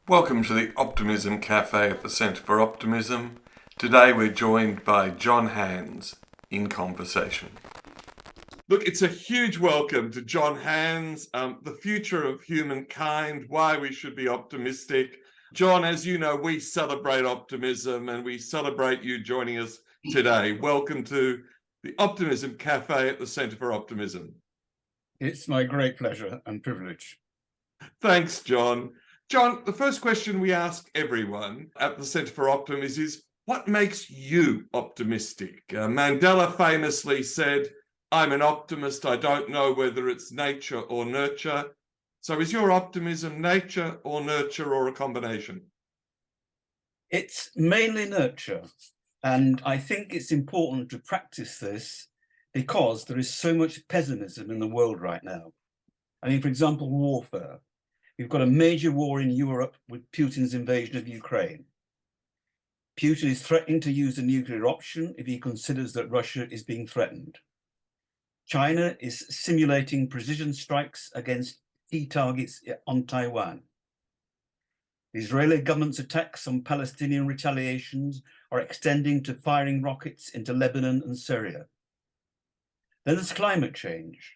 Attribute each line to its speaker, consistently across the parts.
Speaker 1: Welcome to the Optimism Café at the Centre for Optimism. Today we're joined by John Hands in conversation. Look, it's a huge welcome to John Hands, the future of humankind, why we should be optimistic. John, as you know, we celebrate optimism and we celebrate you joining us today. Welcome to the Optimism Café at the Centre for Optimism.
Speaker 2: It's my great pleasure and privilege.
Speaker 1: Thanks, John. John, the first question we ask everyone at the Centre for Optimism is, what makes you optimistic? Mandela famously said, I'm an optimist, I don't know whether it's nature or nurture. So is your optimism nature or nurture or a combination?
Speaker 2: It's mainly nurture, and I think it's important to practice this because there is so much pessimism in the world right now. I mean, for example, warfare. We've got a major war in Europe with Putin's invasion of Ukraine. Putin is threatening to use a nuclear option if he considers that Russia is being threatened. China is simulating precision strikes against key targets on Taiwan. The Israeli government's attacks on Palestinian retaliations are extending to firing rockets into Lebanon and Syria. Then there's climate change.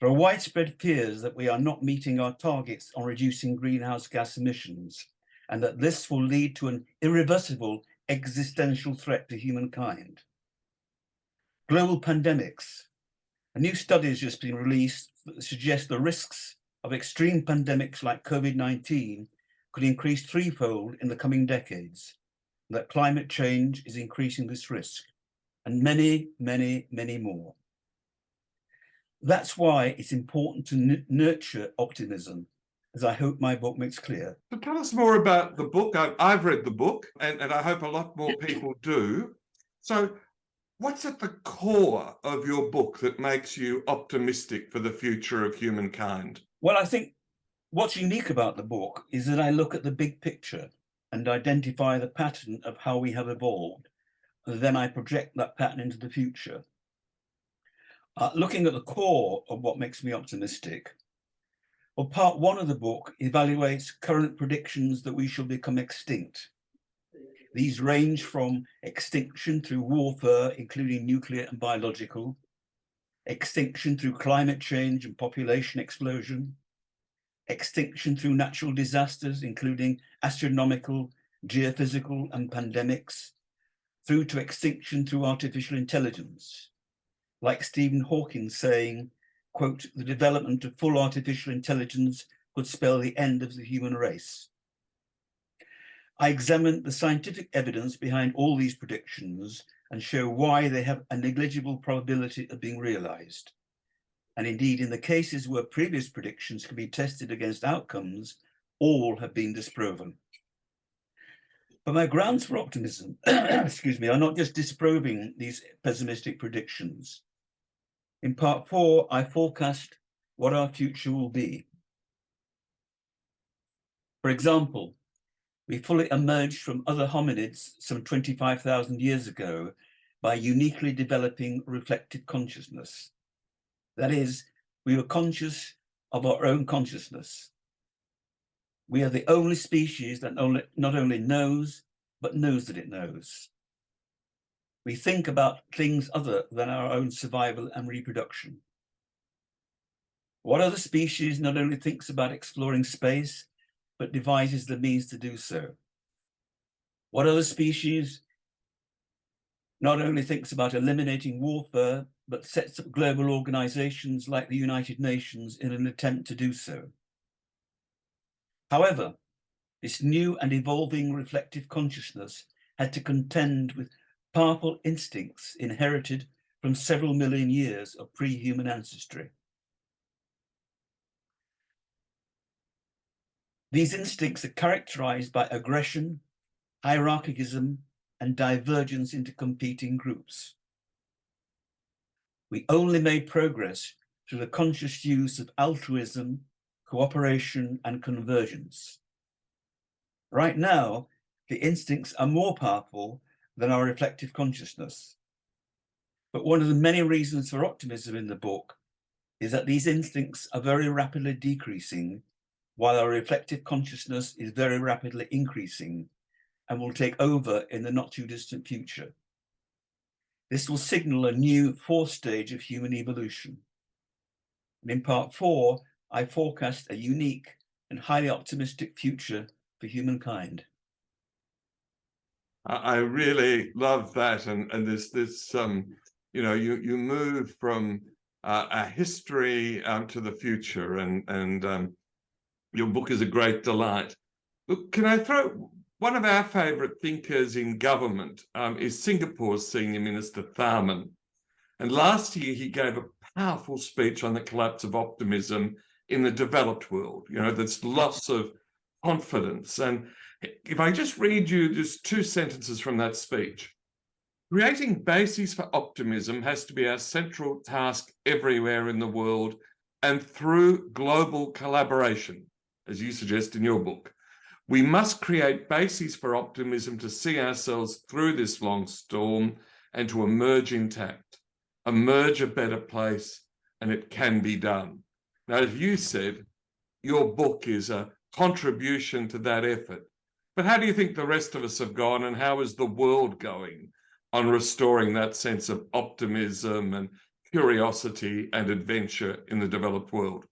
Speaker 2: There are widespread fears that we are not meeting our targets on reducing greenhouse gas emissions, and that this will lead to an irreversible existential threat to humankind. Global pandemics. A new study has just been released that suggests the risks of extreme pandemics like COVID-19 could increase threefold in the coming decades, and that climate change is increasing this risk, and many, many, many more. That's why it's important to nurture optimism, as I hope my book makes clear.
Speaker 1: So tell us more about the book. I've read the book, and I hope a lot more people do. So what's at the core of your book that makes you optimistic for the future of humankind?
Speaker 2: Well, I think what's unique about the book is that I look at the big picture and identify the pattern of how we have evolved, and then I project that pattern into the future. Looking at the core of what makes me optimistic, well, part one of the book evaluates current predictions that we shall become extinct. These range from extinction through warfare, including nuclear and biological, extinction through climate change and population explosion, extinction through natural disasters, including astronomical, geophysical, and pandemics, through to extinction through artificial intelligence. Like Stephen Hawking saying, quote, the development of full artificial intelligence could spell the end of the human race. I examine the scientific evidence behind all these predictions and show why they have a negligible probability of being realized. And indeed, in the cases where previous predictions can be tested against outcomes, all have been disproven. But my grounds for optimism, excuse me, are not just disproving these pessimistic predictions. In part four, I forecast what our future will be. For example, we fully emerged from other hominids some 25,000 years ago by uniquely developing reflective consciousness. That is, we were conscious of our own consciousness. We are the only species that not only knows, but knows that it knows. We think about things other than our own survival and reproduction. What other species not only thinks about exploring space, but devises the means to do so? What other species not only thinks about eliminating warfare, but sets up global organizations like the United Nations in an attempt to do so? However, this new and evolving reflective consciousness had to contend with powerful instincts inherited from several million years of pre-human ancestry. These instincts are characterized by aggression, hierarchism, and divergence into competing groups. We only made progress through the conscious use of altruism, cooperation, and convergence. Right now, the instincts are more powerful than our reflective consciousness. But one of the many reasons for optimism in the book is that these instincts are very rapidly decreasing while our reflective consciousness is very rapidly increasing and will take over in the not too distant future. This will signal a new fourth stage of human evolution. And in part 4, I forecast a unique and highly optimistic future for humankind.
Speaker 1: I really love that, and this you know, you move from a history to the future, and your book is a great delight. Look, can I throw one of our favourite thinkers in government is Singapore's Senior Minister Tharman, and last year he gave a powerful speech on the collapse of optimism in the developed world. You know, this loss of confidence. And if I just read you just 2 sentences from that speech. Creating bases for optimism has to be our central task everywhere in the world and through global collaboration, as you suggest in your book. We must create bases for optimism to see ourselves through this long storm and to emerge intact, emerge a better place, and it can be done. Now, as you said, your book is a contribution to that effort. But how do you think the rest of us have gone, and how is the world going on restoring that sense of optimism and curiosity and adventure in the developed world?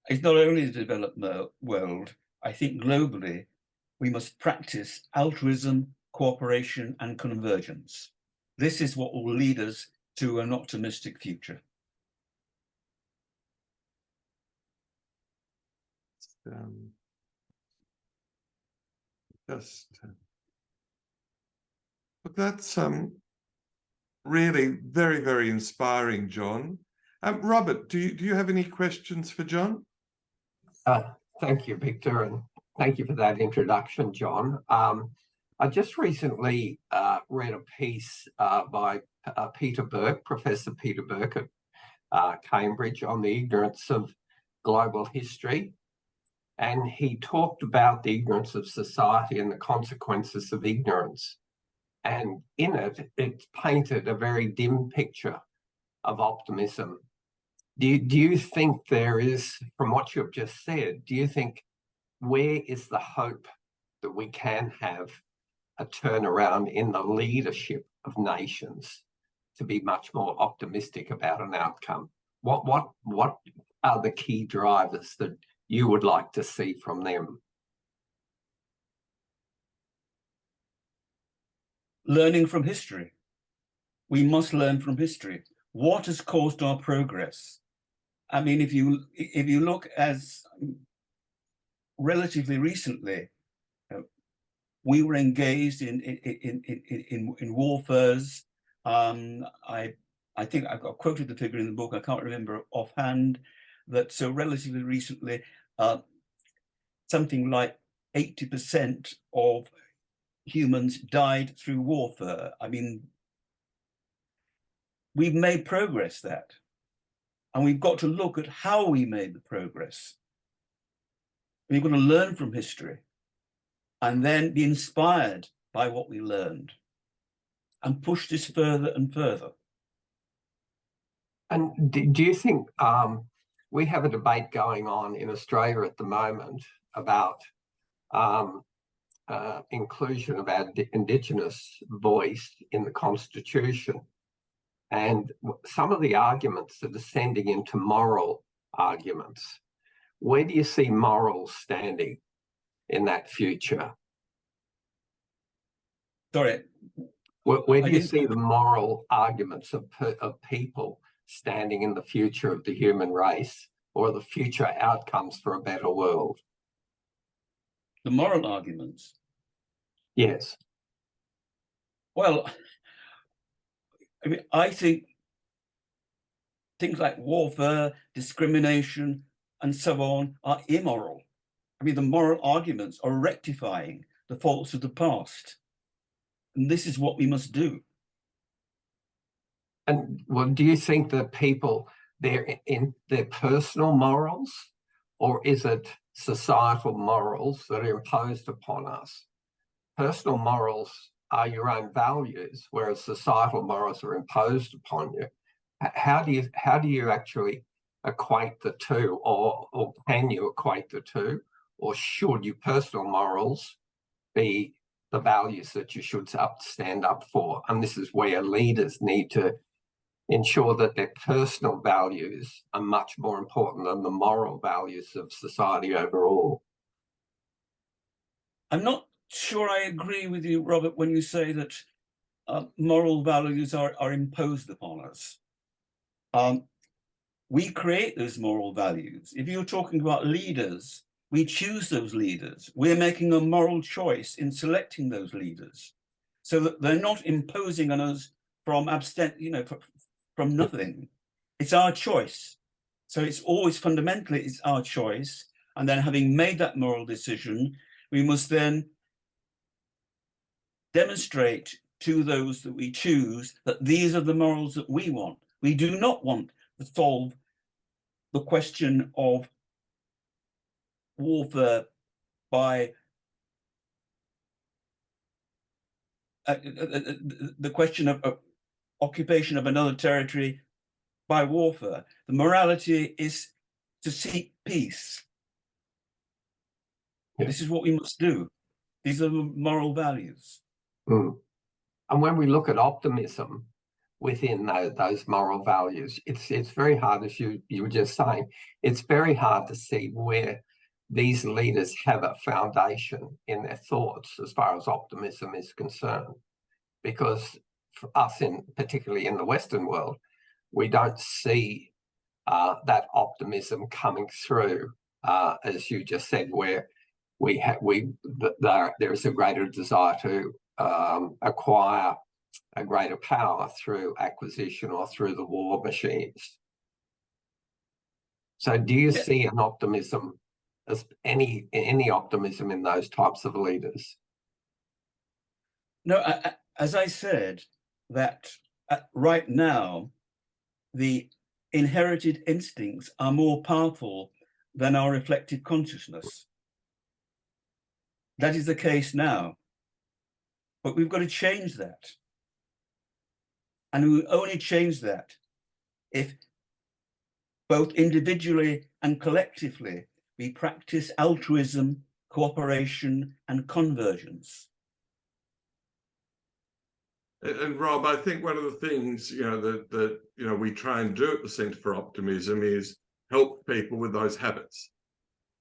Speaker 2: It's not only the developed world, I think globally, we must practice altruism, cooperation, and convergence. This is what will lead us to an optimistic future.
Speaker 1: But that's really very, very inspiring, John. Robert, do you have any questions for John?
Speaker 3: Thank you, Victor, and thank you for that introduction, John. I just recently read a piece by Peter Burke, Professor Peter Burke at Cambridge, on the ignorance of global history. And he talked about the ignorance of society and the consequences of ignorance. And in it, it painted a very dim picture of optimism. Do you think there is, from what you've just said, do you think where is the hope that we can have a turnaround in the leadership of nations to be much more optimistic about an outcome? What are the key drivers that you would like to see from them?
Speaker 2: Learning from history. We must learn from history. What has caused our progress? I mean, if you look as relatively recently, we were engaged in warfares. I think I've quoted the figure in the book. I can't remember offhand. That so relatively recently, something like 80% of humans died through warfare. I mean, we've made progress that, and we've got to look at how we made the progress. We've got to learn from history and then be inspired by what we learned and push this further and further.
Speaker 3: And do you think we have a debate going on in Australia at the moment about inclusion of our Indigenous voice in the Constitution? And some of the arguments are descending into moral arguments. Where do you see morals standing in that future?
Speaker 2: Sorry.
Speaker 3: Where do you see the moral arguments of people standing in the future of the human race, or the future outcomes for a better world?
Speaker 2: The moral arguments?
Speaker 3: Yes.
Speaker 2: Well, I mean, I think things like warfare, discrimination, and so on are immoral. I mean, the moral arguments are rectifying the faults of the past. And this is what we must do.
Speaker 3: And well, do you think that people, they're in their personal morals, or is it societal morals that are imposed upon us? Personal morals are your own values, whereas societal morals are imposed upon you. How do you actually equate the two, or can you equate the two, or should your personal morals be the values that you should stand up for? And this is where leaders need to ensure that their personal values are much more important than the moral values of society overall.
Speaker 2: I'm not sure I agree with you, Robert, when you say that moral values are imposed upon us. We create those moral values. If you're talking about leaders, we choose those leaders. We're making a moral choice in selecting those leaders, so that they're not imposing on us from from nothing. It's our choice. So it's always fundamentally, it's our choice. And then having made that moral decision, we must then demonstrate to those that we choose that these are the morals that we want. We do not want to solve the question of warfare by the question of occupation of another territory by warfare. The morality is to seek peace. Yeah. This is what we must do. These are the moral values.
Speaker 3: Mm. And when we look at optimism within those moral values, it's very hard, as you were just saying, it's very hard to see where these leaders have a foundation in their thoughts as far as optimism is concerned. Because for us, particularly in the Western world, we don't see that optimism coming through, as you just said, where there is a greater desire to acquire a greater power through acquisition or through the war machines. So do you see an optimism, as any optimism in those types of leaders?
Speaker 2: No, as I said, that right now, the inherited instincts are more powerful than our reflective consciousness. That is the case now, but we've got to change that. And we only change that if both individually and collectively we practice altruism, cooperation, and convergence.
Speaker 1: And Rob, I think one of the things that we try and do at the Centre for Optimism is help people with those habits,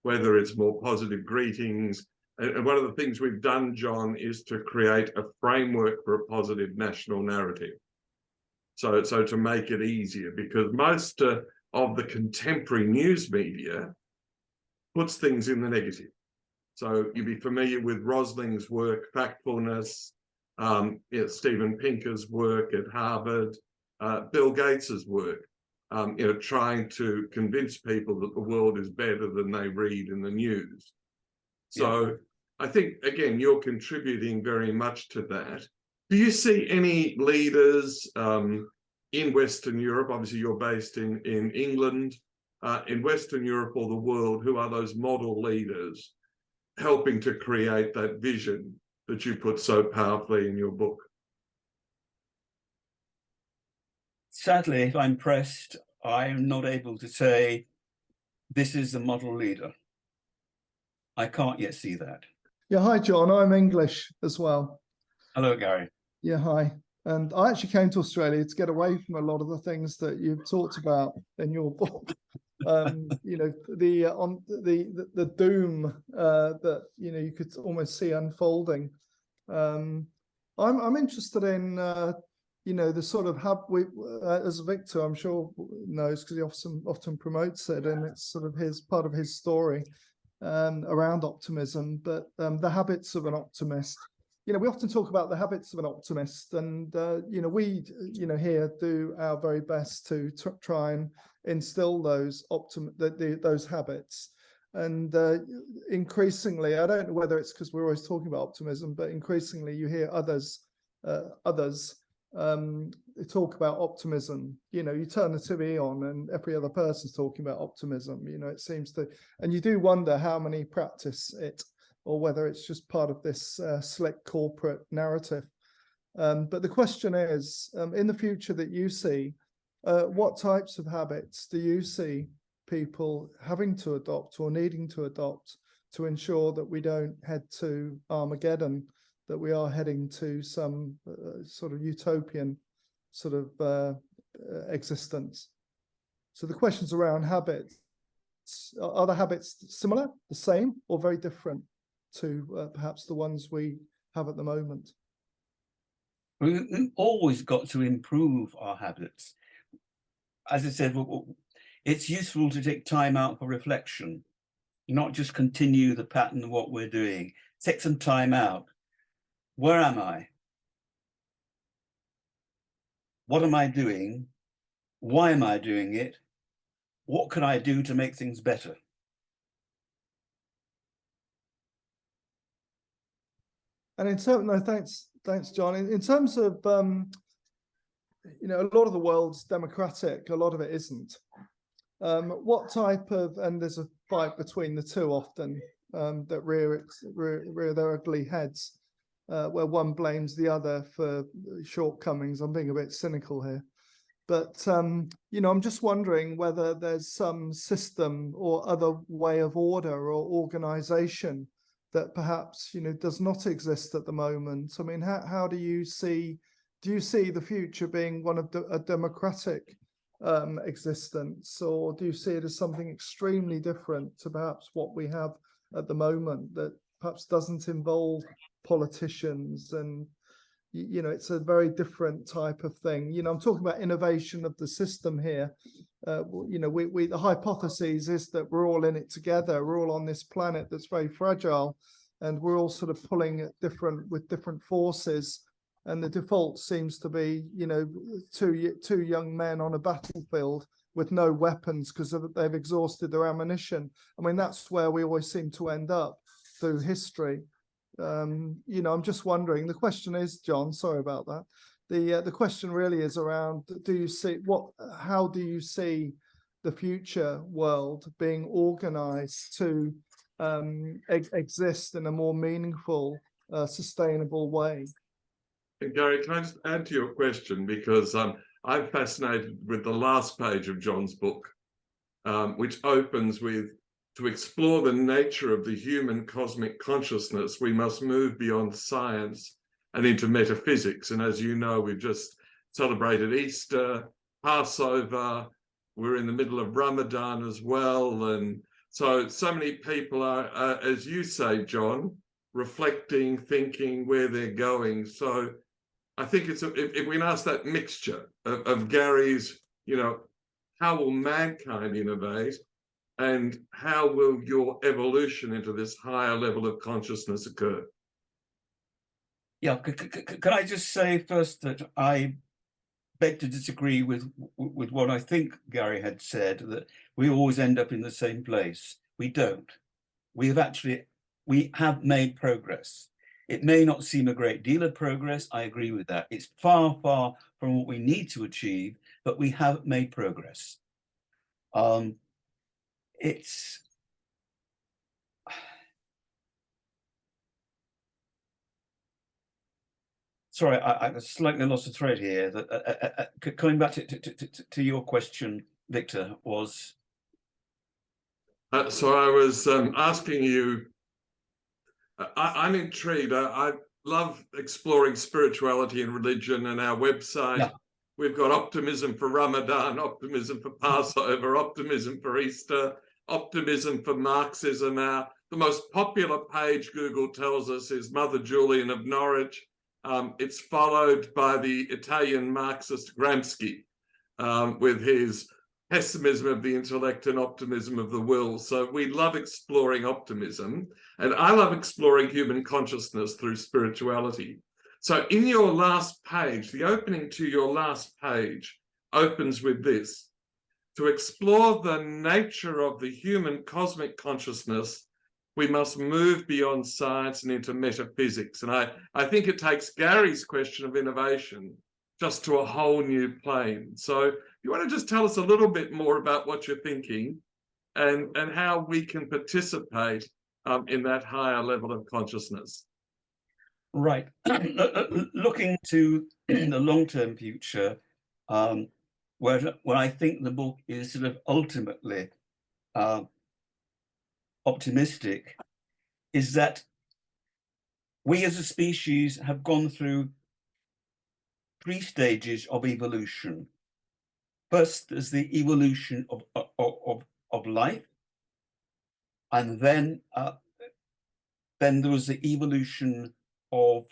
Speaker 1: whether it's more positive greetings. And one of the things we've done, John, is to create a framework for a positive national narrative. So to make it easier, because most of the contemporary news media puts things in the negative. So you'd be familiar with Rosling's work, Factfulness, Steven Pinker's work at Harvard, Bill Gates's work, trying to convince people that the world is better than they read in the news. So I think, again, you're contributing very much to that. Do you see any leaders in Western Europe? Obviously, you're based in England, in Western Europe or the world, who are those model leaders helping to create that vision that you put so powerfully in your book?
Speaker 2: Sadly, if I'm pressed, I'm not able to say, this is the model leader. I can't yet see that.
Speaker 4: Yeah, hi, John. I'm English as well.
Speaker 2: Hello, Garry.
Speaker 4: Yeah, hi. And I actually came to Australia to get away from a lot of the things that you've talked about in your book. The doom that you could almost see unfolding. I'm interested in the sort of as Victor, I'm sure knows, because he often promotes it, and it's sort of part of his story around optimism. But the habits of an optimist. We often talk about the habits of an optimist, and we here do our very best to try and instill those those habits. And increasingly, I don't know whether it's because we're always talking about optimism, but increasingly you hear others talk about optimism. You turn the TV on and every other person's talking about optimism. It seems to, and you do wonder how many practice it, or whether it's just part of this slick corporate narrative. But the question is, in the future that you see, what types of habits do you see people having to adopt or needing to adopt to ensure that we don't head to Armageddon, that we are heading to some sort of utopian sort of existence? So the questions around habits, are the habits similar, the same, or very different to perhaps the ones we have at the moment?
Speaker 2: We've always got to improve our habits. As I said, it's useful to take time out for reflection, not just continue the pattern of what we're doing. Take some time out. Where am I? What am I doing? Why am I doing it? What can I do to make things better?
Speaker 4: And in terms, no, thanks, John. In terms of, you know, a lot of the world's democratic, a lot of it isn't. What type of, and there's a fight between the two often that rear their ugly heads, where one blames the other for shortcomings. I'm being a bit cynical here. But, you know, I'm just wondering whether there's some system or other way of order or organization that perhaps, you know, does not exist at the moment. I mean, how do you see the future being one of a democratic existence, or do you see it as something extremely different to perhaps what we have at the moment that perhaps doesn't involve politicians? And you know, it's a very different type of thing. You know, I'm talking about innovation of the system here. You know, the hypothesis is that we're all in it together. We're all on this planet that's very fragile, and we're all sort of pulling at different forces. And the default seems to be, you know, two young men on a battlefield with no weapons because they've exhausted their ammunition. I mean, that's where we always seem to end up through history. You know, I'm just wondering, the question is, John, sorry about that. The question really is around, how do you see the future world being organized to exist in a more meaningful, sustainable way?
Speaker 1: And Garry, can I just add to your question? Because I'm fascinated with the last page of John's book, which opens with, to explore the nature of the human cosmic consciousness, we must move beyond science and into metaphysics. And as you know, we've just celebrated Easter, Passover, we're in the middle of Ramadan as well. And so many people are, as you say, John, reflecting, thinking where they're going. So I think it's, if we can ask that mixture of Garry's, you know, how will mankind innovate? And how will your evolution into this higher level of consciousness occur?
Speaker 2: Yeah, can I just say first that I beg to disagree with what I think Garry had said, that we always end up in the same place. We don't. We have made progress. It may not seem a great deal of progress. I agree with that. It's far, far from what we need to achieve, but we have made progress. Sorry, I slightly lost the thread here. Coming back to your question, Victor, was...
Speaker 1: So I was asking you, I'm intrigued. I love exploring spirituality and religion, and our website. Yeah. We've got optimism for Ramadan, optimism for Passover, optimism for Easter, optimism for Marxism. Now, the most popular page, Google tells us, is Mother Julian of Norwich. It's followed by the Italian Marxist Gramsci with his pessimism of the intellect and optimism of the will. So we love exploring optimism, and I love exploring human consciousness through spirituality. So in your last page, the opening to your last page opens with this: to explore the nature of the human cosmic consciousness, we must move beyond science and into metaphysics. And I think it takes Garry's question of innovation just to a whole new plane. So you want to just tell us a little bit more about what you're thinking and how we can participate in that higher level of consciousness?
Speaker 2: Right. Looking to the long-term future, where I think the book is sort of ultimately optimistic, is that we as a species have gone through 3 stages of evolution. First, there's the evolution of life, and then there was the evolution of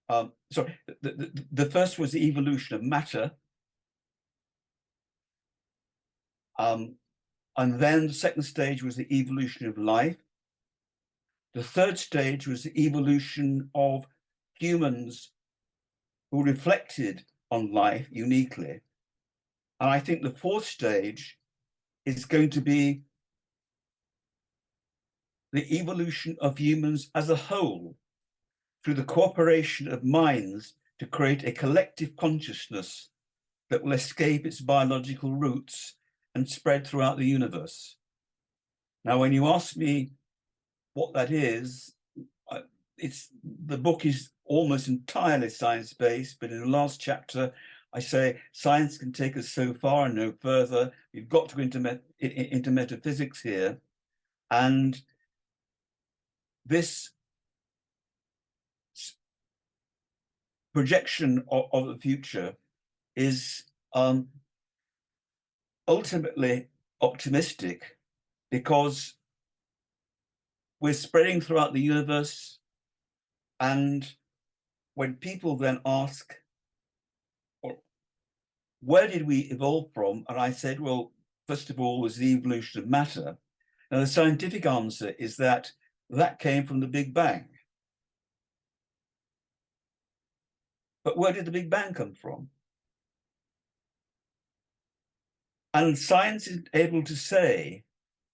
Speaker 2: the first was the evolution of matter, and then the second stage was the evolution of life. The third stage was the evolution of humans who reflected on life uniquely. And I think the fourth stage is going to be the evolution of humans as a whole through the cooperation of minds to create a collective consciousness that will escape its biological roots and spread throughout the universe. Now, when you ask me what that is, the book is almost entirely science-based, but in the last chapter, I say science can take us so far and no further. You've got to go into metaphysics here. And this projection of the future is ultimately optimistic, because we're spreading throughout the universe. And when people then ask, where did we evolve from? And I said, well, first of all, was the evolution of matter. Now, the scientific answer is that came from the Big Bang. But where did the Big Bang come from? And science is able to say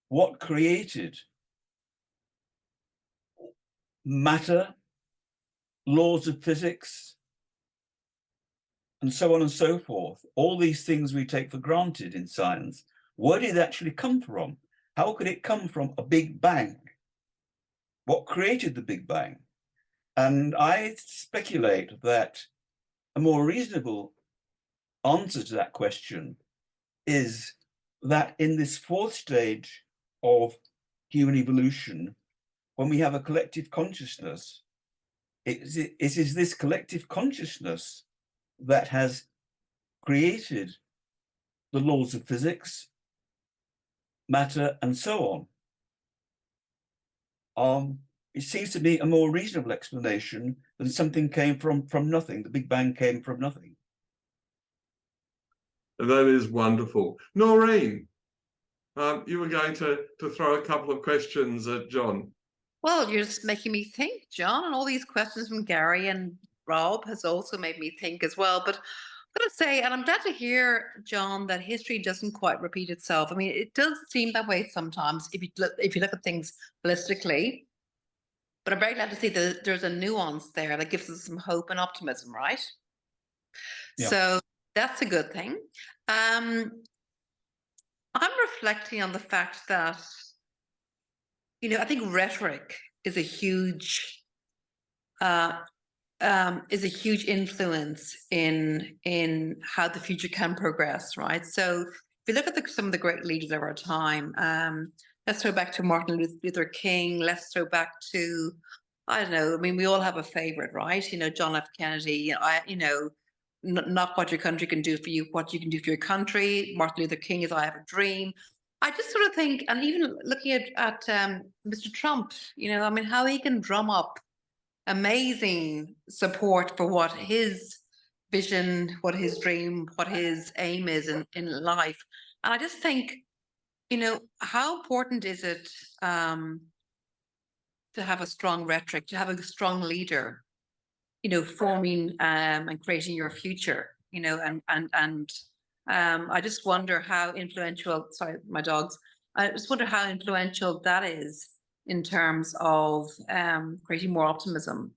Speaker 2: what created matter, laws of physics, and so on and so forth. All these things we take for granted in science. Where did it actually come from? How could it come from a Big Bang? What created the Big Bang? And I speculate that a more reasonable answer to that question is that in this fourth stage of human evolution, when we have a collective consciousness, it is this collective consciousness that has created the laws of physics, matter, and so on. It seems to me a more reasonable explanation than something came from nothing. The Big Bang came from nothing.
Speaker 1: That is wonderful. Noirin, you were going to throw a couple of questions at John.
Speaker 5: Well, you're just making me think, John, and all these questions from Garry and Rob has also made me think as well. But I'm going to say, and I'm glad to hear, John, that history doesn't quite repeat itself. I mean, it does seem that way sometimes if you look at things holistically. But I'm very glad to see that there's a nuance there that gives us some hope and optimism, right? Yeah. So that's a good thing. I'm reflecting on the fact that, I think rhetoric is a huge influence in how the future can progress, right? So if you look at some of the great leaders of our time, let's throw back to Martin Luther King. Let's throw back to, I don't know. I mean, we all have a favorite, right? John F. Kennedy. Not what your country can do for you, what you can do for your country. Martin Luther King is I Have a Dream. I just sort of think, and even looking at Mr. Trump, I mean, how he can drum up amazing support for what his vision, what his dream, what his aim is in life. And I just think, how important is it to have a strong rhetoric, to have a strong leader, forming and creating your future, I just wonder how influential, sorry, my dogs, I just wonder how influential that is in terms of creating more optimism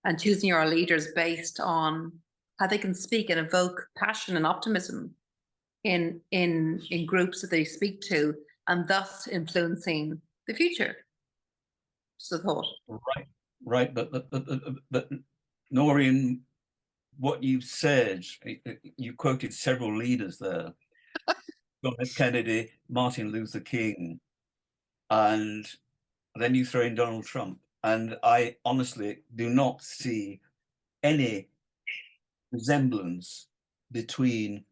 Speaker 5: and choosing our leaders based on how they can speak and evoke passion and optimism in groups that they speak to, and thus influencing the future. Just a thought.
Speaker 2: Right. But Noirin, what you've said, you quoted several leaders there. John F. Kennedy, Martin Luther King, and then you throw in Donald Trump. And I honestly do not see any resemblance between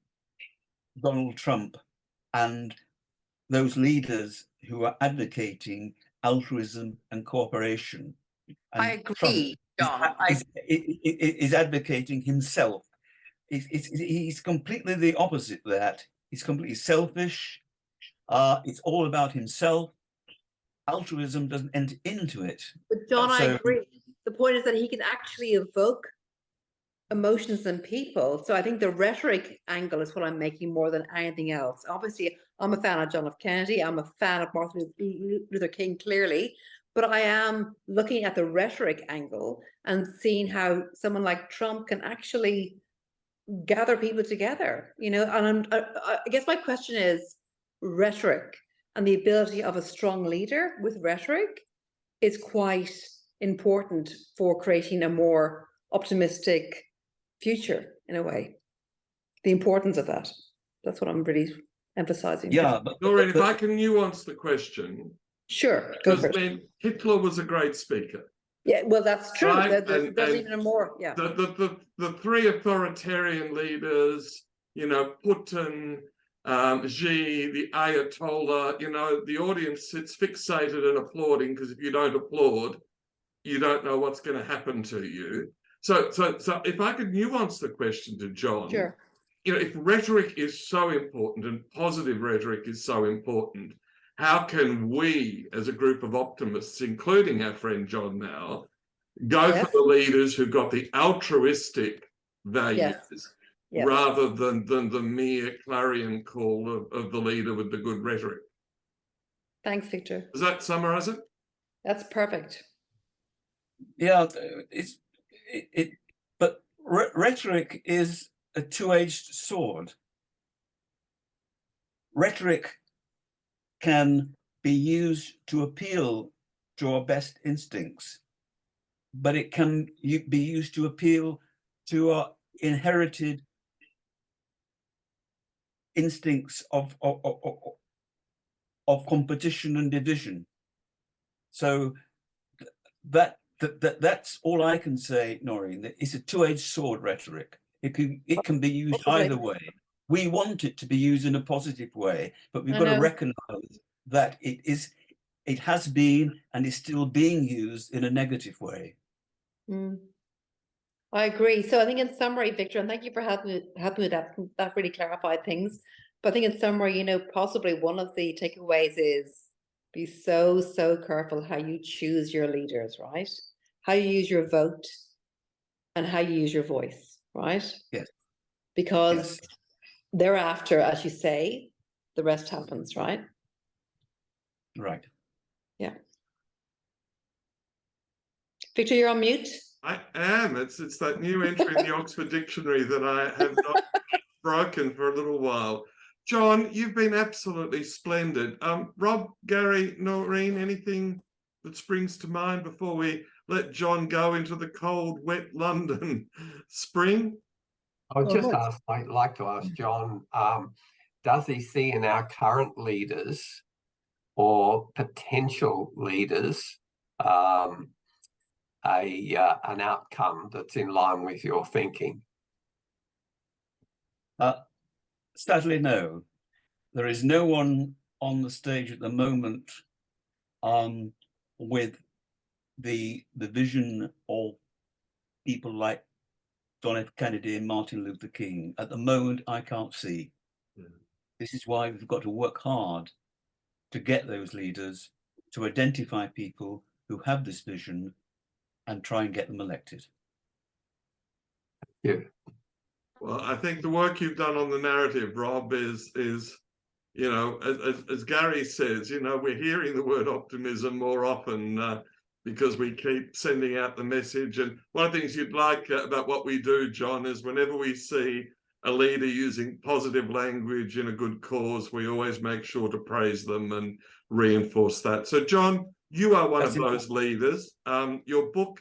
Speaker 2: Donald Trump and those leaders who are advocating altruism and cooperation. And
Speaker 5: I agree, John.
Speaker 2: is advocating himself. He's completely the opposite of that. He's completely selfish. It's all about himself. Altruism doesn't enter into it.
Speaker 5: But John, I agree. The point is that he can actually evoke emotions in people. So I think the rhetoric angle is what I'm making more than anything else. Obviously, I'm a fan of John F. Kennedy. I'm a fan of Martin Luther King, clearly. But I am looking at the rhetoric angle and seeing how someone like Trump can actually gather people together, you know. And I guess my question is rhetoric and the ability of a strong leader with rhetoric is quite important for creating a more optimistic future, in a way. The importance of that. That's what I'm really emphasizing.
Speaker 2: Yeah,
Speaker 1: Noirin, if I can nuance the question.
Speaker 5: Sure, go
Speaker 1: Because
Speaker 5: for it.
Speaker 1: I mean, Hitler was a great speaker.
Speaker 5: Yeah, well, that's true.
Speaker 1: Right?
Speaker 5: There's even more. Yeah.
Speaker 1: The three authoritarian leaders, you know, Putin, Xi, the Ayatollah, you know, the audience sits fixated and applauding, because if you don't applaud, you don't know what's going to happen to you. So if I could nuance the question to John,
Speaker 5: Sure.
Speaker 1: you know, if rhetoric is so important and positive rhetoric is so important, how can we, as a group of optimists, including our friend John now, go for the leaders who got the altruistic values rather than the mere clarion call of the leader with the good rhetoric?
Speaker 5: Thanks, Victor.
Speaker 1: Does that summarize it?
Speaker 5: That's perfect.
Speaker 2: Yeah, but rhetoric is a two-edged sword. Rhetoric can be used to appeal to our best instincts, but it can be used to appeal to our inherited instincts of competition and division. So that's all I can say, Noirin. It's a two-edged sword, rhetoric. It can be used either way. We want it to be used in a positive way, but we've got to recognize that it has been and is still being used in a negative way.
Speaker 5: I agree. So I think in summary, Victor, and thank you for helping with that. That really clarified things. But I think in summary, you know, possibly one of the takeaways is be so careful how you choose your leaders, right? How you use your vote and how you use your voice, right?
Speaker 2: Yes.
Speaker 5: Because thereafter, as you say, the rest happens, right?
Speaker 2: Right.
Speaker 5: Yeah. Victor, you're on mute.
Speaker 1: I am. It's that new entry in the Oxford Dictionary that I have not broken for a little while. John, you've been absolutely splendid. Rob, Garry, Noirin, anything that springs to mind before we let John go into the cold, wet London spring?
Speaker 3: I would just like to ask John, does he see in our current leaders or potential leaders an outcome that's in line with your thinking?
Speaker 2: Sadly, no. There is no one on the stage at the moment with the vision of people like John F. Kennedy and Martin Luther King. At the moment, I can't see. This is why we've got to work hard to get those leaders, to identify people who have this vision and try and get them elected.
Speaker 3: Yeah.
Speaker 1: Well, I think the work you've done on the narrative, Rob, is you know, as Garry says, you know, we're hearing the word optimism more often because we keep sending out the message. And one of the things you'd like about what we do, John, is whenever we see a leader using positive language in a good cause, we always make sure to praise them and reinforce that. So, John, you are one of those leaders. Your book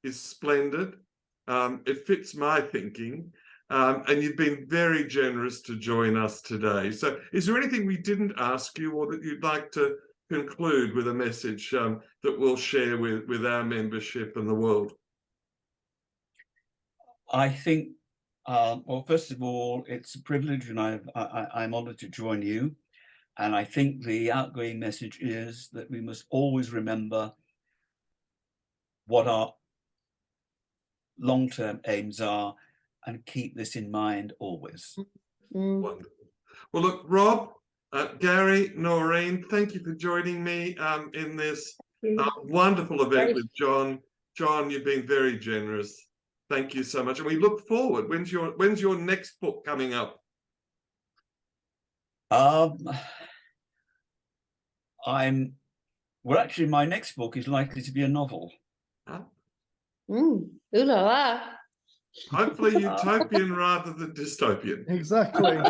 Speaker 1: is splendid. It fits my thinking. And you've been very generous to join us today. So is there anything we didn't ask you or that you'd like to conclude with a message that we'll share with our membership and the world?
Speaker 2: I think, well, first of all, it's a privilege, and I'm honoured to join you. And I think the outgoing message is that we must always remember what our long-term aims are and keep this in mind always.
Speaker 1: Wonderful. Well, look, Rob, Garry, Noirin, thank you for joining me in this wonderful event with John. John, you've been very generous. Thank you so much. And we look forward. When's your next book coming up?
Speaker 2: Well, actually, my next book is likely to be a novel.
Speaker 1: Huh?
Speaker 5: Ooh la la.
Speaker 1: Hopefully utopian rather than dystopian.
Speaker 4: Exactly.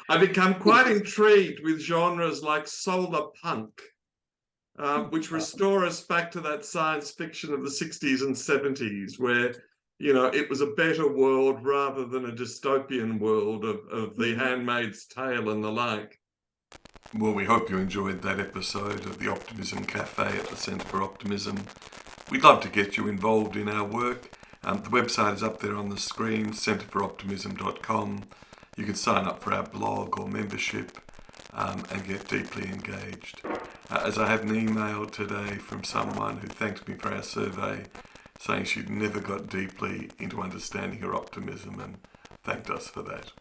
Speaker 1: I become quite intrigued with genres like solar punk, which restore us back to that science fiction of the 60s and 70s, where, you know, it was a better world rather than a dystopian world of The Handmaid's Tale and the like. Well, we hope you enjoyed that episode of the Optimism Café at the Centre for Optimism. We'd love to get you involved in our work. The website is up there on the screen, centreforoptimism.com. You can sign up for our blog or membership and get deeply engaged. As I had an email today from someone who thanked me for our survey, saying she'd never got deeply into understanding her optimism and thanked us for that.